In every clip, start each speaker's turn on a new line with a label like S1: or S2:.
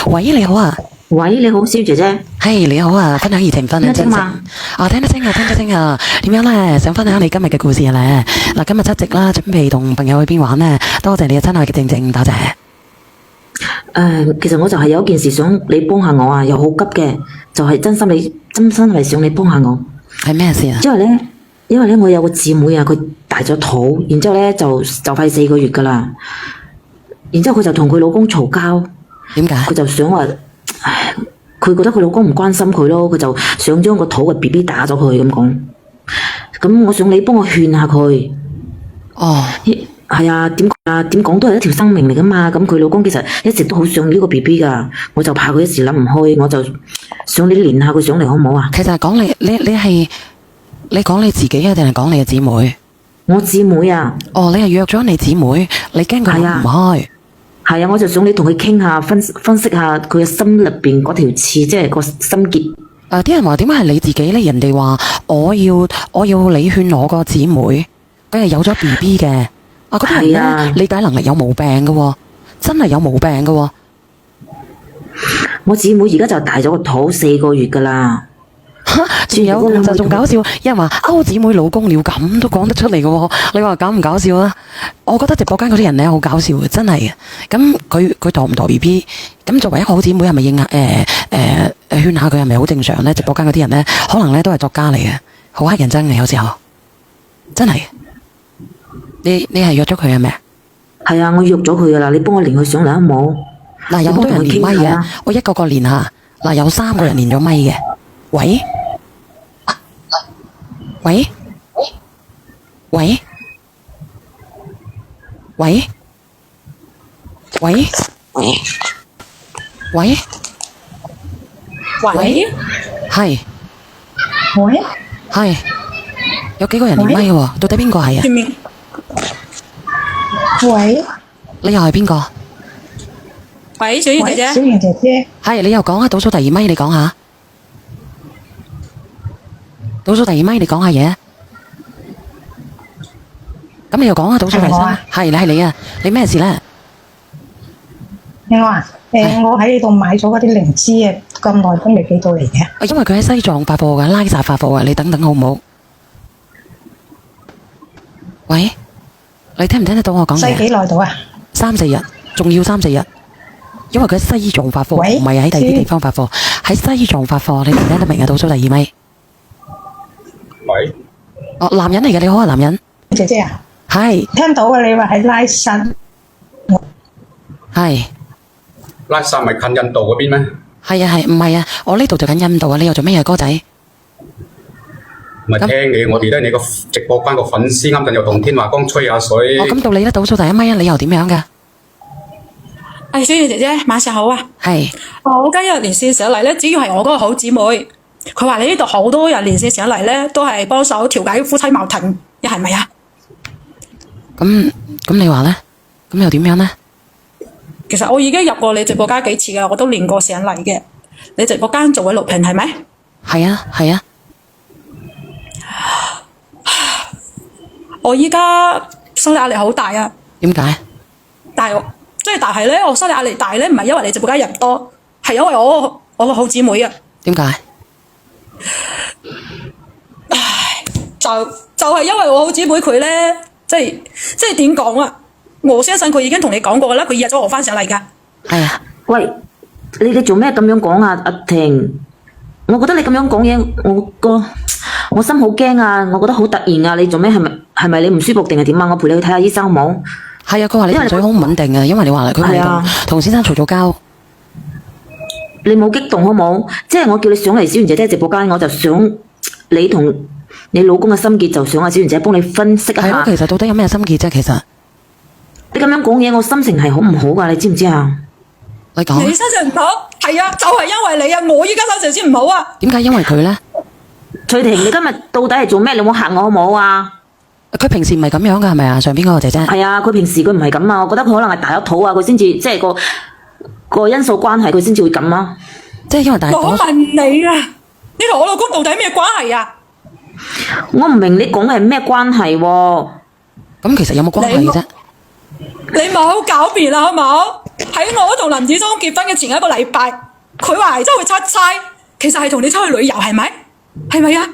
S1: 喂，你好啊。
S2: 喂，你好，蕭姐姐。
S1: 係你好啊，分享熱情，分享真情。
S2: 聽得清嘛？
S1: 聽得清啊，聽得清啊。點樣咧？想分享你今日嘅故事啊咧。嗱，今日七夕啦，準備同朋友去邊玩咧？多謝你嘅親愛嘅靜靜，多謝。
S2: 其實我就係有一件事想你幫下我啊，又好急嘅，就係真心係想你幫下我。
S1: 係咩事啊？
S2: 因為咧，我有個姊妹啊，佢大咗肚，然之後咧就快4個月噶啦，然之後佢就同佢老公嘈交。
S1: 點解？
S2: 佢就想話，佢覺得佢老公唔關心佢咯，佢就想將個肚嘅 BB 打咗佢咁講。咁我想你幫我勸下佢。
S1: 哦，
S2: 係啊，點講都係一條生命嚟噶嘛。咁佢老公其實一直都好想呢個 BB 噶，我就怕佢一時諗唔開，我就想你連下佢上嚟好唔好啊？
S1: 其實係講你講你自己啊，定係講你嘅姊妹？
S2: 我姊妹啊。
S1: 哦，你係約咗你姊妹，你驚佢諗唔開？
S2: 係啊，我就想你同佢傾下，分析下佢嘅心入邊嗰條刺，即係個心結。
S1: 啲人話點解係你自己咧？人哋話我要你勸我個姊妹，佢係有咗 BB 嘅。嗰啲人咧理解能力有毛病嘅喎，真係有毛病嘅喎。
S2: 我姊妹而家就大咗個肚4個月噶啦。
S1: 仲有就仲搞笑，有人話勾姊妹老公了，咁都講得出嚟嘅喎。你話搞唔搞笑啊？我覺得直播間嗰啲人咧好搞笑嘅，真係嘅。咁佢墮唔墮 BB？咁作為一個好姊妹，係咪應下勸下佢係咪好正常咧？直播間嗰啲人咧，可能咧都係作家嚟嘅，好乞人憎嘅有時候，真係。你係約咗佢係咪？
S2: 係啊，我約咗佢噶啦，你幫我連佢上嚟好唔好？
S1: 嗱，有好多人連咪嘅，我一個個連下。嗱，有3個人連咗咪嘅。喂？喂？喂？喂？喂？喂？
S3: 喂？
S1: 係。
S3: 喂？
S1: 係。有幾個人連咪喎？到底邊個係啊？
S3: 喂？
S1: 你又係邊個？
S3: 喂，小圓姐姐。
S4: 小圓姐姐。
S1: 係，你又講下倒數第2咪，你講下。倒數第2咪，你講下嘢。咁你又講下倒數第3。係你啊，你咩事咧？
S4: 我啊，我喺呢度買咗嗰啲靈芝啊，咁耐都未寄到嚟嘅。
S1: 因為佢喺西藏發貨噶，拉薩發貨噶，你等等好唔好？喂，你聽唔聽得到我講嘢？
S4: 西幾耐到啊
S1: ？3-4日，仲要3-4日，因為佢喺西藏發貨，唔係喺第二啲地方發貨，喺西藏發貨，你聽唔聽得明啊？倒數第2咪。
S5: 喂。
S1: 哦，男人嚟嘅，你好啊，男人。
S4: 姐姐啊。
S1: 係。
S4: 聽到啊，你話喺拉薩。
S1: 係。
S5: 拉薩咪近印度嗰邊咩？
S1: 係啊係，唔係啊，我呢度就近印度啊，你又做咩嘢哥仔？
S5: 咪聽你，我哋都係你個直播間個粉絲，啱陣又同天華江吹下水。
S1: 咁到你咧，倒數第1咪啊，你又點樣噶？
S3: 小圓姐姐，晚上好啊。
S1: 係。
S3: 我今日連線上嚟咧，主要係我嗰個好姊妹，佢話你呢度好多人連線上嚟咧，都係幫手調解夫妻矛盾，你係咪啊？
S1: 咁你話咧？咁又點樣咧？
S3: 其實我已經入過你直播間幾次噶，我都連過上嚟嘅。你直播間做嘅錄屏係咪？
S1: 係啊係啊。
S3: 我依家心理壓力好大啊。
S1: 點解？
S3: 但係咧，我心理壓力大咧，唔係因為你直播間人多，係因為我個好姊妹啊。
S1: 點解？
S3: 就係因為我好姊妹佢咧，即係點講啊？我相信佢已經同你講過啦，佢約咗我翻上嚟噶。
S1: 係啊。
S2: 喂，你做咩咁樣講啊？阿婷，我覺得你咁樣講嘢，我心好驚啊！我覺得好突然啊！你做咩？係咪你唔舒服定係點啊？我陪你去睇下醫生好冇？
S1: 係啊，佢話你情緒好唔穩定啊，因為你話佢同先生嘈咗交。
S2: 你冇激動好冇？即係我叫你上嚟小圓姐姐直播間，我就想你同你老公嘅心結，就想阿小圓姐幫你分析一下。
S1: 係咯，其實到底有咩心結啫？其實
S2: 你咁樣講嘢，我心情係好唔好噶？你知唔知啊？
S1: 你講。
S3: 你心情唔好，係啊，就係因為你啊，我依家心情先唔好啊。
S1: 點解因為佢咧？
S2: 翠婷，你今日到底係做咩？你冇嚇我好冇啊？
S1: 佢平時唔係咁樣噶，係咪啊？上邊嗰個姐姐。
S2: 係啊，佢平時佢唔係咁啊，我覺得佢可能係大咗肚啊，佢先至即係個因素關係，佢先至會咁啊。
S1: 即係因為大。
S3: 我問你啊，你同我老公到底咩關係啊？
S2: 我唔明你講嘅係咩關係喎？
S1: 咁其實有冇關係啫？
S3: 你唔好狡辯啦，好冇？喺我同林子聰結婚嘅前一個禮拜，佢話係周去出差，其實係同你出去旅遊，係咪？係咪啊？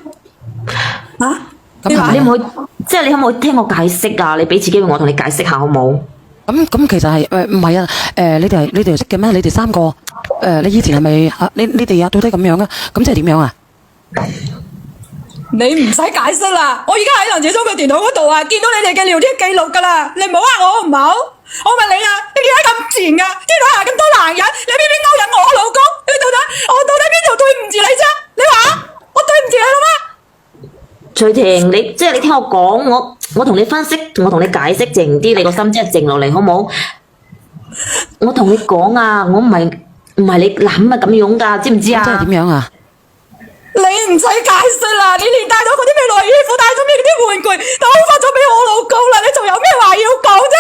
S3: 啊？
S1: 咁係咪
S2: 你可唔可以即係你可唔可以聽我解釋啊？你俾次機會我同你解釋下好冇？
S1: 咁其實係唔係啊？你哋識嘅咩？你哋三個你以前係咪你哋到底咁樣啊？咁即係點樣啊？
S3: 你唔使解釋啦，我而家喺林子聰嘅電腦嗰度啊，見到你哋嘅聊天記錄噶啦，你唔好呃我好唔好？我問你啊，你點解咁賤噶？天台下咁多男人，你偏偏勾引我老公，我到底邊度對唔住你啫？你話我對唔住你啦咩？
S2: 徐婷，你即係你聽我講，我同你分析，我同你解釋靜啲，你個心即係靜落嚟，好冇？我同你講啊，我唔係你諗啊咁樣噶，知唔知啊？
S1: 即係點樣啊？
S3: 你唔使解釋啦，你連帶咗嗰啲咩內衣褲，帶咗咩嗰啲玩具，都發咗俾我老公啦，你仲有咩話要講啫？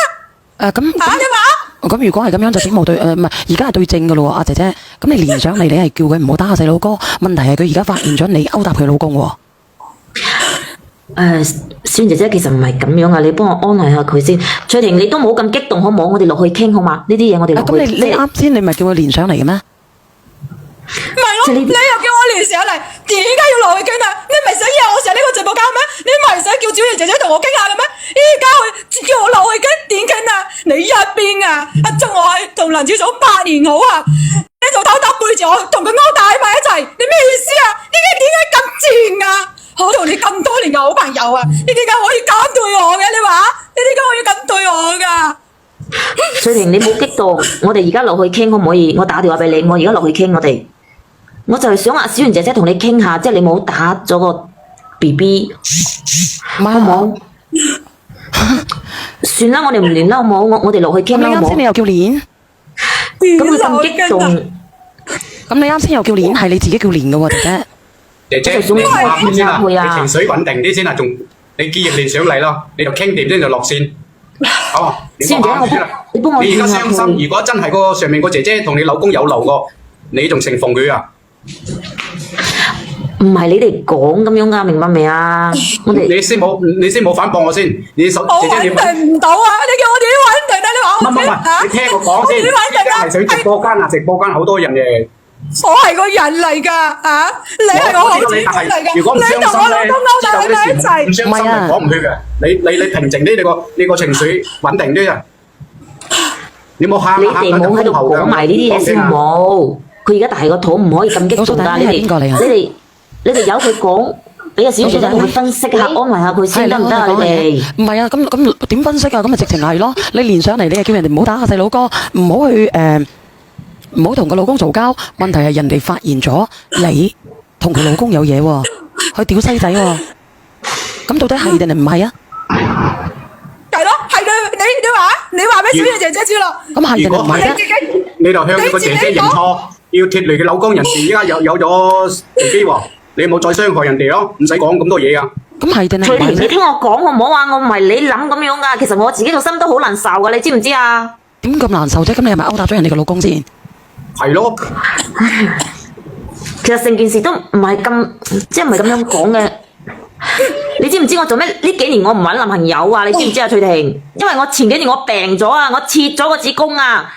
S1: 咁
S3: 你話？
S1: 咁如果係咁樣就警務對唔係而家係對正噶咯喎，阿姐姐。咁你連上嚟，你係叫佢唔好打下細佬哥，問題係佢而家發現咗你勾搭佢老公喎。
S2: 小姐姐其實唔係咁樣啊，你幫我安慰下佢先。翠婷，你都冇咁激動好冇？我哋落去傾好嘛？呢啲嘢我哋落去。
S1: 咁你啱先你咪叫佢連上嚟嘅咩？
S3: 唔係咯，你又叫我連上嚟，點解要落去傾啊？你唔係想約我上呢個直播間咩？你唔係想叫小儀姐姐同我傾下嘅咩？依家叫我落去傾，點傾啊？你一邊啊，仲我係同林子總8年好啊，你仲偷偷背住我同佢勾搭埋一齊，你咩意思啊？你點解咁賤啊？我同你咁多年嘅好朋友啊，你點解可以咁對我嘅？你話你點解可以咁對我噶？
S2: 翠婷，你冇激動，我哋而家落去傾可唔可以？我打電話俾你，我而家落去傾，我就係想阿小圓姐姐同你傾下，即係你冇打咗個 BB，好唔好？算啦，我哋唔連啦，好唔好？我哋落去傾啦，好唔好？
S1: 啱先你又叫連，
S2: 咁佢咁激動，
S1: 咁你啱先又叫連，係你自己叫連嘅喎，姐姐。
S5: 姐姐，
S2: 我就
S5: 你
S2: 想
S5: 啱先啊，
S2: 佢啊
S5: 你情緒穩定啲先啊，仲你記憶連上嚟咯，你就傾掂先就落線。哦，你
S2: 小圓姐，你幫我
S5: 你而家
S2: 勸下
S5: 傷心，
S2: 佢。
S5: 如果真係個上面個姐姐同你老公有留過，你仲承奉佢啊？
S2: 唔係你哋講咁樣噶，明白未啊？我哋
S5: 你先冇反駁我先，你手
S3: 我穩
S5: 姐姐你
S3: 定唔到啊！你叫我點穩定啊？你話我
S5: 唔係，你聽我講先。
S3: 點穩定啊？
S5: 係上直播間啊，直播間好多人嘅。
S3: 我係個人嚟㗎，你係我好姊妹嚟㗎，
S5: 如果唔傷
S3: 你同我老
S5: 心
S3: 公勾搭喺埋一
S5: 唔
S3: 齊，
S5: 傷心係講唔去嘅。你平靜啲，你個情緒穩定啲啊！你冇喊
S2: 你哋冇喺度講埋呢啲嘢先好冇？佢而家大個肚唔可以咁激動㗎，
S1: 你係邊個嚟啊？
S2: 你哋由佢講，俾阿小姐姐同佢分析下，安慰下佢先得唔得啊？你哋
S1: 唔係啊，咁點分析啊？咁咪直情係咯，你連上嚟，你係叫人哋唔好打下細佬哥，唔好去唔好同個老公嘈交。問題係人哋發現咗你同佢老公有嘢喎，去屌西仔喎。咁到底係定係唔係啊？
S3: 係咯，係你話俾小姐姐知咯。
S1: 咁係定係唔係
S3: 你
S1: 咧？
S3: 自己
S5: 你就向個姐姐認錯，要脱離嘅老公，人哋而家有咗自己喎，你冇再傷害人哋咯，唔使講咁多嘢啊！
S1: 咁係定係
S2: 翠婷，你
S1: 唔係咧？
S2: 聽我講好唔好啊？我唔係你諗咁樣噶，其實我自己個心都好難受噶，你知唔知啊？
S1: 點咁難受啫？咁你係咪勾搭咗人哋個老公先？
S5: 係咯，
S2: 其實成件事都唔係咁，即係唔係咁樣講嘅。你知唔知我做咩呢幾年我唔揾男朋友啊？你知唔知啊，翠婷？因為我前幾年我病咗啊，我切咗個子宮啊。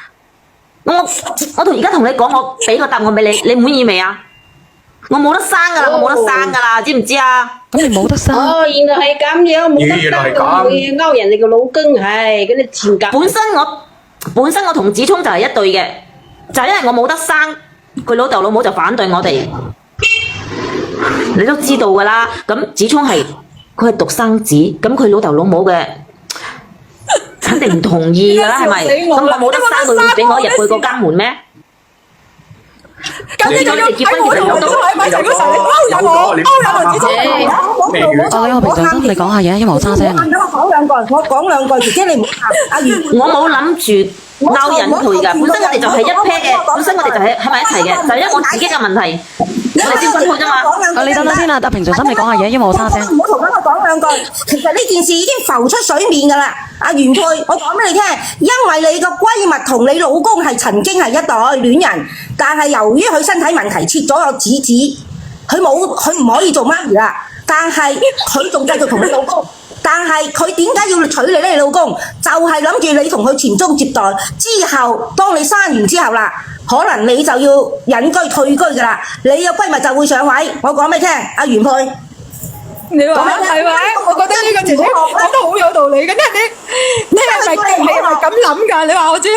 S2: 我同而家同你講，我俾個答案俾你，你滿意未啊？我冇得生噶啦，我冇得生噶啦，知唔知啊？
S1: 咁你冇得生，
S6: 哦，原來係咁樣，冇得
S5: 原來係
S6: 得
S5: 咁
S6: 會勾人哋個老公，係嗰啲賤格。
S2: 本身我同子聰就係一對嘅，就係因為我冇得生，佢老豆老母就反對我哋，你都知道噶啦。咁子聰佢係獨生子，咁佢老豆老母嘅肯定唔同意噶啦，係咪？咁我冇得生，佢會俾我入去個家門咩？
S3: 咁你就要喺我同林子聰喺埋一齊嗰時候，你勾引我，勾引林子聰。
S1: 你我平常心，你講下嘢，因為我沙聲啊。
S4: 我講兩句，姐姐你唔好喊。阿如，
S2: 我冇諗住勾引佢㗎，本身我哋就係一 pair 嘅，本身我哋就係喺埋一齊嘅，就係因為我自己嘅問題，我哋先分開啫嘛。
S1: 你等等先啦，但平常心你講下嘢，因為我沙聲。
S4: 唔好同我講兩句。其實呢件事已經浮出水面㗎啦。阿原配，我講俾你聽，因為你個閨蜜同你老公係曾經係一對戀人，但係由於佢身體問題切咗個子，佢唔可以做媽咪啦。但係佢仲繼續同你老公。但係佢點解要娶你咧？你老公就係諗住你同佢傳宗接代，之後當你生完之後啦，可能你就要隱居退居噶啦，你個閨蜜就會上位。我講俾你聽，阿原配。
S3: 你話係咪？我覺得呢個姐姐講得好有道理嘅，你係咪咁諗㗎？你話我知你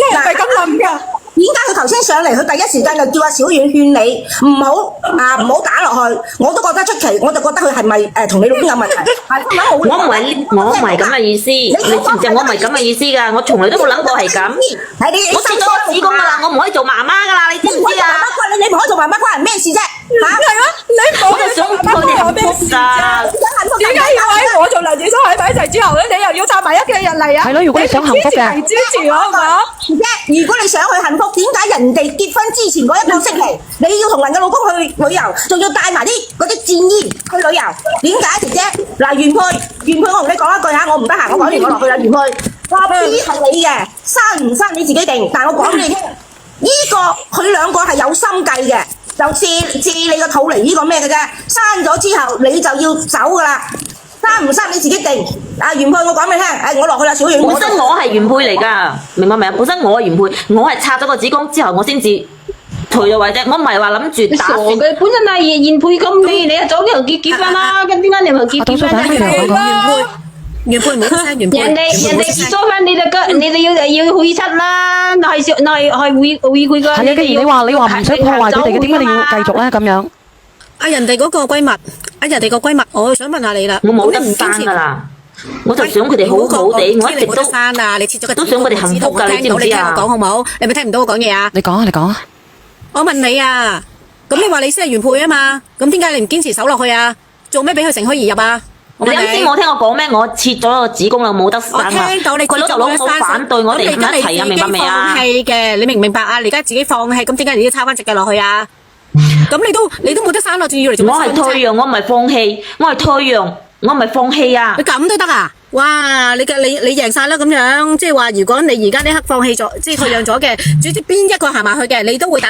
S3: 係咪咁諗㗎？
S4: 點解佢頭先上嚟，佢第一時間就叫阿小婉勸你唔好打落去，我都覺得出奇，我就覺得佢係咪同你老公有問題？
S2: 我唔係咁嘅意思，你知唔知？我唔係咁嘅意思㗎，我從來都冇諗過係咁。我切咗個子宮㗎啦，我唔可以做媽媽㗎啦，你知唔知啊？
S4: 你唔可以做媽媽關人咩事啫？
S3: 係啊，你唔可以做媽媽關我咩事啫？點解要喺我做梁子聰喺埋一齊之後咧，你又要插埋一嘅人嚟啊？
S1: 係咯，如果你想幸福嘅，
S3: 支持我好唔好？
S4: 如果你想去幸福，點解人哋結婚之前嗰一個星期，你要同人嘅老公去旅遊，仲要帶埋嗰啲戰衣去旅遊？點解姐姐？嗱，原配，我同你講一句嚇，我唔得閒，我講完我落去啦，原配。話 B 係你嘅，生唔生你自己定，但係我講俾你聽，呢個佢兩個係有心計嘅，就借你個肚嚟呢個咩嘅啫。生咗之後你就要走噶啦，生唔生你自己定。啊，原配我講俾你聽，我落去啦，小遠。
S2: 本身我係原配嚟㗎，明白未啊？本身我係原配，我係拆咗個子宮之後，我先至退咗位啫。我唔係話諗住打算。
S6: 傻嘅，本身係原配咁你又早啲同結婚啦，咁點解你唔結婚啊？
S4: 原配唔好聲，原配。
S6: 人哋結咗婚，你哋要去出啦，係會佢個。
S1: 係啊，既然你話唔想破壞佢哋嘅，點解你要繼續咧咁樣？
S7: 人哋嗰個閨蜜，我想問下你啦。
S2: 我冇得生㗎啦，我就想佢哋好好地，我一直都
S7: 生啊！你切咗個
S2: 都想佢哋幸福㗎，你知唔知啊？
S7: 你聽我講好唔好？你咪聽唔到我講嘢啊？
S1: 你講啊！
S7: 我問你啊，咁你話你先係原配啊嘛？咁點解你唔堅持守落去啊？做咩俾佢乘虛而入啊？
S2: 你啱先冇聽我講咩？我切咗個子宮啦，冇得生啊！
S7: 我聽到你
S2: 佢老豆老母反對我哋唔一齊啊，明白未啊？
S7: 放棄嘅，你明唔明白啊？你而家自己放棄，咁點解你要抄翻隻腳落去啊？咁你都冇得生咯，仲要嚟做咩？
S2: 我係退讓，我唔係放棄，我係退讓，我唔係放棄啊！
S7: 你咁都得啊？哇！你贏晒啦咁樣，即係話如果你而家呢刻放棄咗，即係退讓咗嘅，總之邊一個行埋去嘅，你都會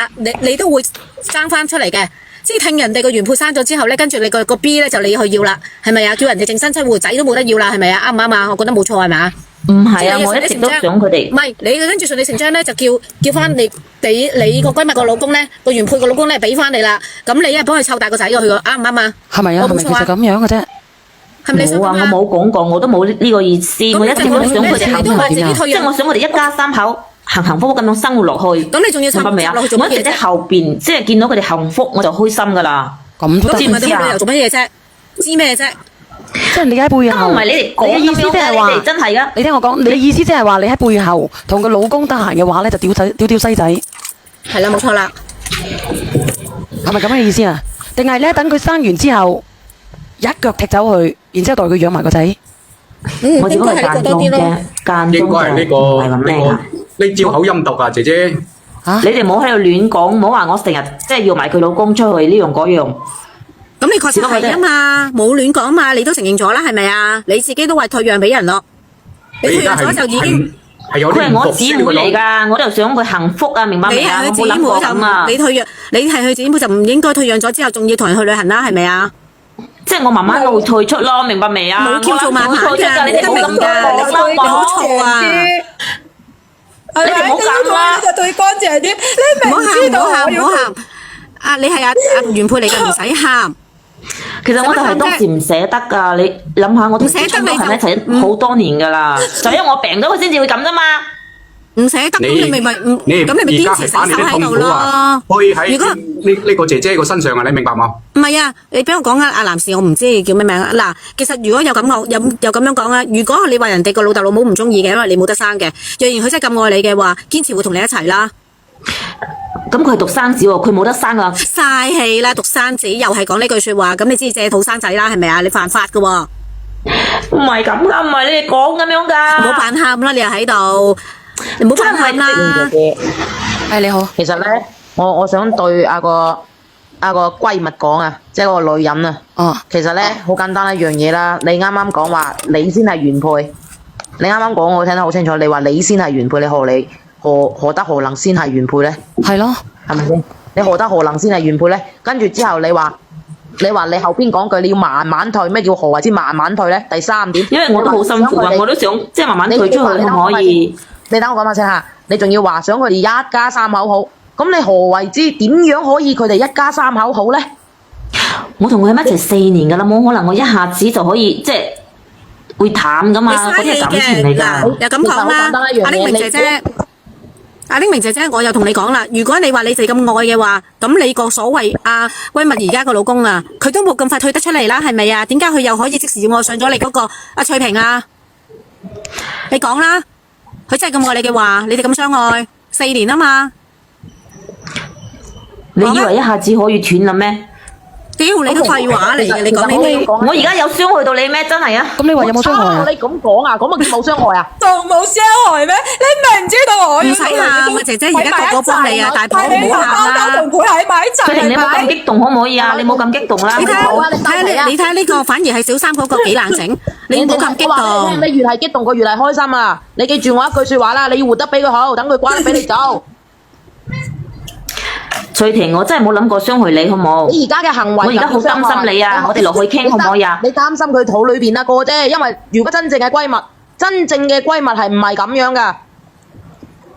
S7: 你都會生翻出嚟嘅。即係聽人哋個原配生咗之後咧，跟住你個 B 咧就你去要啦，係咪啊？叫人哋淨身出戶仔都冇得要啦，係咪啊？啱唔啱啊？我覺得冇錯係咪啊？
S2: 唔係啊，我一直都想佢哋。
S7: 唔係你跟住順理成章咧，就叫翻你俾你個閨蜜個老公咧，個原配個老公咧俾翻你啦。咁你一幫佢湊大個仔過去個，啱唔啱啊？
S1: 係咪啊？係咪其實咁樣嘅啫？
S7: 係咪你想
S2: 冇啊？我冇講過，我都冇呢個意思。我一直都想佢哋幸福，即係我想我哋一家三口幸福咁樣生活落去。
S7: 咁你仲要
S2: 明白未啊？
S7: 落去做乜嘢啫？
S2: 我一直喺後邊，即係見到佢哋幸福，我就開心噶啦。
S1: 咁都得
S2: 知唔知啊？
S7: 你又做乜嘢啫？知咩啫？
S1: 即係你喺背後，
S2: 唔係你哋講
S1: 嘅意思即係話，
S2: 你哋真係噶。
S1: 你聽我講，你嘅意思即係話，你喺背後同個老公得閒嘅話咧，就屌西仔，
S7: 係啦，冇錯啦。
S1: 係咪咁嘅意思啊？定係咧等佢生完之後，一腳踢走佢，然之後代佢養埋個仔？
S2: 我只不過係間中啫，間中
S5: 應該係呢個呢招好陰毒啊，姐姐。
S2: 你哋唔好喺度亂講，唔好話我成日即係要埋佢老公出去呢樣嗰樣。
S7: 咁你確實係啊嘛，冇亂講嘛，你都承認咗啦，係咪啊？你自己都話退讓俾人咯，你退讓咗就已經
S2: 佢係我姊妹嚟㗎，我就想佢幸福啊，明白未啊？我冇諗過咁啊。
S7: 你退讓，你係佢姊妹就唔應該退讓咗之後，仲要同人去旅行啦，係咪啊？
S2: 即係我慢慢都會退出咯，明白未啊？
S7: 冇叫做慢慢㗎，
S2: 你哋冇咁講，
S7: 你好錯啊！
S2: 你哋唔好咁啦，
S3: 就對乾淨啲。你明知道我要
S7: 唔好喊，啊你係阿原配嚟嘅，唔使喊。
S2: 其實我就係當時唔捨得㗎，你諗下，我同小聰都係一齊好多年㗎啦，就因為我病咗佢先至會咁啫嘛。
S7: 唔捨得，咁你咪咁你咪堅持死守喺度咯。
S5: 可以喺呢個姐姐個身上啊，你明白嗎？
S7: 唔係啊，你俾我講啊，阿男士，我唔知你叫咩名啊。嗱，其實如果有咁樣講啊，如果你話人哋個老豆老母唔中意嘅，因為你冇得生嘅，若然佢真係咁愛你嘅話，堅持會同你一齊啦。
S2: 咁佢係獨生子喎，佢冇得生啊！
S7: 嘥氣啦，獨生子又係講呢句説話，咁你知借肚生仔啦，係咪啊？你犯法㗎喎。
S2: 唔係咁㗎，唔係你哋講咁樣㗎。
S7: 唔好扮喊啦，你又喺度，你唔好扮喊啦。
S1: 係你好，
S8: 其實咧，我想對阿個閨蜜講啊，即係嗰個女人啊。
S1: 哦。
S8: 其實咧好簡單一樣嘢啦，你啱啱講話你先係原配，你啱啱講我聽得好清楚，你話你先係原配，你何德何能先係原配咧？
S1: 係咯，
S8: 係咪先？你何德何能先係原配咧？跟住之後你話你話你後邊講句你要慢慢退，咩叫何謂之慢慢退咧？第三點，
S2: 因為我都好辛苦啊，我都想即係慢慢退出去，可唔可以？
S8: 你等我講翻先嚇，你仲要話想佢哋一家三口好，咁你何謂之點樣可以佢哋一家三口好咧？
S2: 我同佢喺埋一齊4年㗎啦，冇可能我一下子就可以即係會淡㗎嘛，嗰啲係感情嚟㗎。
S7: 又咁講啦，阿玲明姐姐。阿玲明姐姐，我又同你講啦，如果你話你哋咁愛嘅話，咁你個所謂阿閨蜜而家個老公啊，佢都冇咁快退得出嚟啦，係咪啊？點解佢又可以即時愛上咗你嗰個阿翠萍啊？你講啦，佢真係咁愛你嘅話，你哋咁相愛4年啊嘛？
S2: 你以為一下子可以斷啦咩？
S7: 屌，你都廢話嚟嘅，你講你
S2: 我而家有傷害到你咩？真係啊！
S1: 咁你話有冇傷害啊？
S8: 你咁講啊，咁咪叫冇傷害啊？
S3: 仲冇傷害咩？你明知道我
S7: 唔使喊啊，姐姐而家個個幫你啊，大婆唔好喊啦。
S3: 同佢喺埋一齊，
S2: 翠萍，你冇咁激動可唔可以啊？你冇咁激動啦，
S7: 你睇
S2: 好唔好？
S7: 你睇下呢個反而係小三嗰個幾冷靜，你唔好咁激動。
S8: 你越係激動，佢越係開心啊！你記住我一句説話啦，你要活得比佢好，等佢關俾你走。
S2: 翠婷，我真係冇諗過傷害你，好唔好？
S8: 你而家嘅行為，
S2: 我而家好擔心你啊！我哋落去傾好唔可以啊？
S8: 你擔心佢肚裏邊那個啫，因為如果真正嘅閨蜜，真正嘅閨蜜係唔係咁樣噶？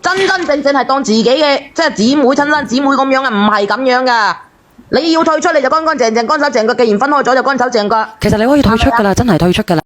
S8: 真真正係當自己嘅即係姊妹、親生姊妹咁樣嘅，唔係咁樣噶。你要退出你就乾乾淨淨、乾手淨腳，既然分開咗就乾手淨腳。
S1: 其實你可以退出㗎啦，真係退出㗎啦。